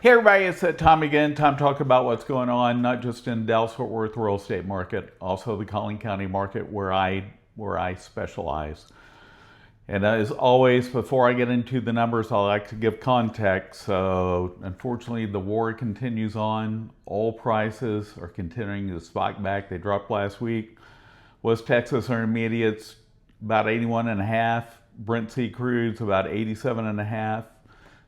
Hey everybody, it's Tom again. Time to talk about what's going on, not just in Dallas-Fort Worth real estate market, also the Collin County market where I specialize. And as always, before I get into the numbers, I like to give context. So unfortunately, the war continues on. Oil prices are continuing to spike back. They dropped last week. West Texas Intermediates about 81 and a half. Brent C crude's about 87 and a half.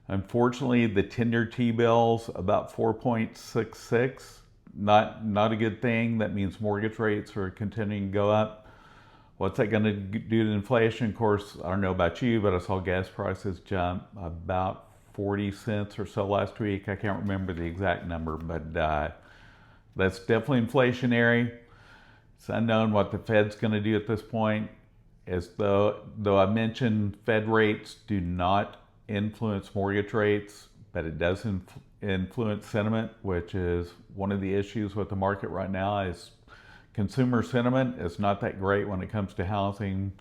Unfortunately, the 10-year T-bills about 4.66. Not a good thing. That means mortgage rates are continuing to go up. What's that going to do to inflation? Of course, I don't know about you, but I saw gas prices jump about 40 cents or so last week. I can't remember the exact number, but that's definitely inflationary. It's unknown what the Fed's going to do at this point. As though I mentioned Fed rates do not influence mortgage rates, but it does influence sentiment, which is one of the issues with the market right now. Is consumer sentiment is not that great when it comes to housing.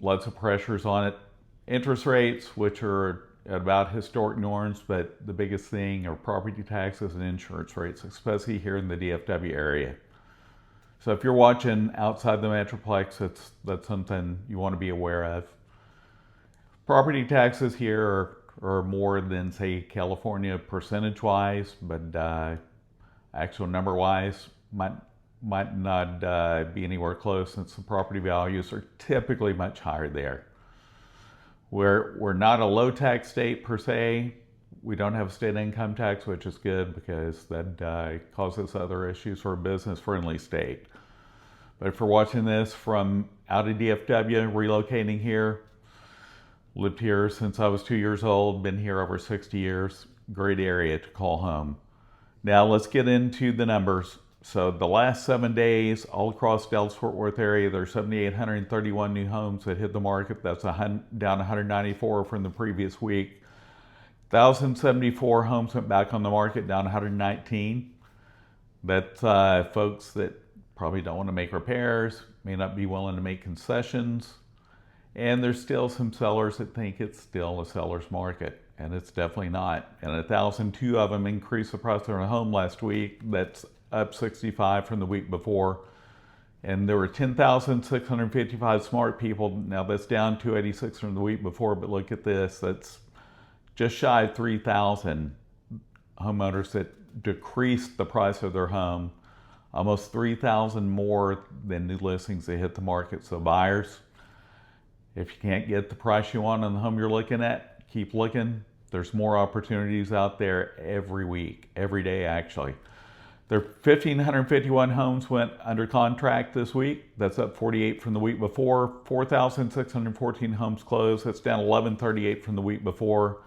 Lots of pressures on it. Interest rates, which are at about historic norms, but the biggest thing are property taxes and insurance rates, especially here in the DFW area. So if you're watching outside the Metroplex, that's something you want to be aware of. Property taxes here are more than, say, California percentage-wise, but actual number-wise might not be anywhere close, since the property values are typically much higher there. We're not a low-tax state per se. We don't have a state income tax, which is good because that causes other issues for a business-friendly state. But if you're watching this from out of DFW, relocating here, lived here since I was 2 years old, been here over 60 years, great area to call home. Now let's get into the numbers. So the last 7 days, all across Dallas-Fort Worth area, there's 7,831 new homes that hit the market. That's down 194 from the previous week. 1,074 homes went back on the market, down 119. That's folks that probably don't want to make repairs, may not be willing to make concessions. And there's still some sellers that think it's still a seller's market, and it's definitely not. And 1,002 of them increased the price of their home last week. That's up 65 from the week before. And there were 10,655 smart people. Now that's down 286 from the week before, but look at this. That's just shy of 3,000 homeowners that decreased the price of their home. Almost 3,000 more than new listings that hit the market. So buyers, if you can't get the price you want on the home you're looking at, keep looking. There's more opportunities out there every week, every day actually. There 1,551 homes went under contract this week. That's up 48 from the week before. 4,614 homes closed. That's down 1,138 from the week before.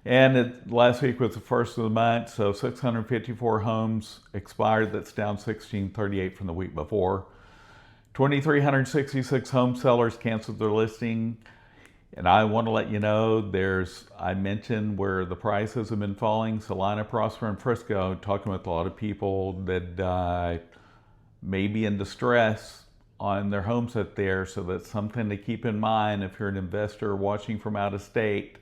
And last week was the first of the month, so 654 homes expired. That's down 1,638 from the week before. 2,366 home sellers canceled their listing. And I want to let you know, I mentioned where the prices have been falling. Salina, Prosper, and Frisco, talking with a lot of people that may be in distress on their homes up there. So that's something to keep in mind if you're an investor watching from out of state.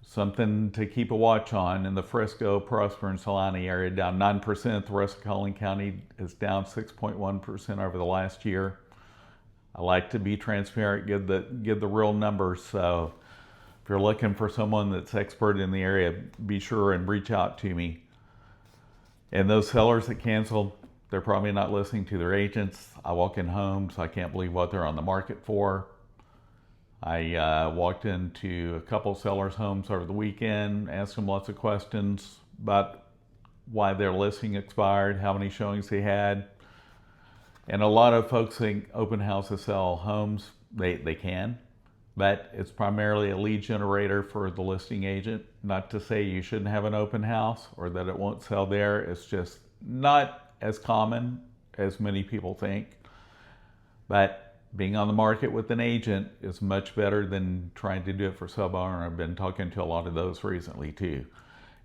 Something to keep a watch on. In the Frisco, Prosper, and Salina area, down 9%. The rest of Collin County is down 6.1% over the last year. I like to be transparent, give the real numbers. So if you're looking for someone that's expert in the area, be sure and reach out to me. And those sellers that canceled, they're probably not listening to their agents. I walk in homes, I can't believe what they're on the market for. I walked into a couple sellers' homes over the weekend, asked them lots of questions about why their listing expired, how many showings they had. And a lot of folks think open houses sell homes. They can, but it's primarily a lead generator for the listing agent. Not to say you shouldn't have an open house or that it won't sell there. It's just not as common as many people think. But being on the market with an agent is much better than trying to do it for sub-owner. I've been talking to a lot of those recently too.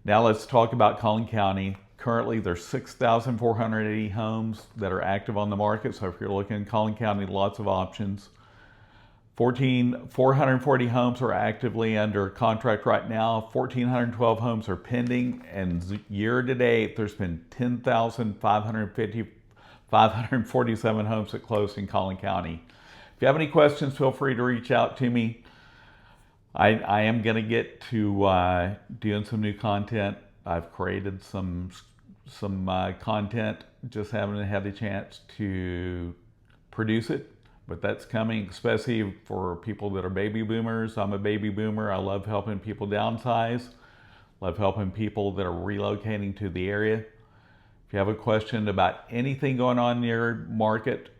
Now let's talk about Collin County. Currently there's 6,480 homes that are active on the market. So if you're looking in Collin County, lots of options. 440 homes are actively under contract right now. 1,412 homes are pending, and year to date, there's been 547 homes that closed in Collin County. If you have any questions, feel free to reach out to me. I am going to get to doing some new content. I've created some content, just haven't had the chance to produce it, but that's coming, especially for people that are baby boomers. I'm a baby boomer. I love helping people downsize, love helping people that are relocating to the area. If you have a question about anything going on in your market,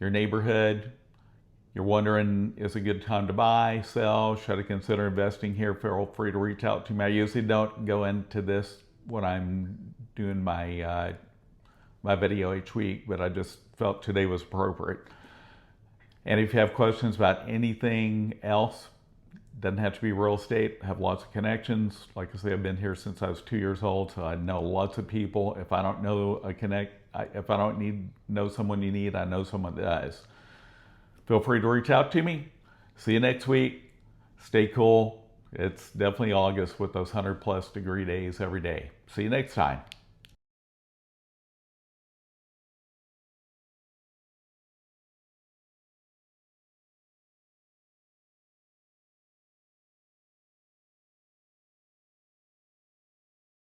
your neighborhood, you're wondering, is it a good time to buy, sell, should I consider investing here, feel free to reach out to me. I usually don't go into this when I'm doing my video each week, but I just felt today was appropriate. And if you have questions about anything else, doesn't have to be real estate. I have lots of connections. Like I say, I've been here since I was 2 years old, so I know lots of people. If I don't know if I don't know someone you need, I know someone that does. Feel free to reach out to me. See you next week. Stay cool. It's definitely August with those 100+ degree days every day. See you next time.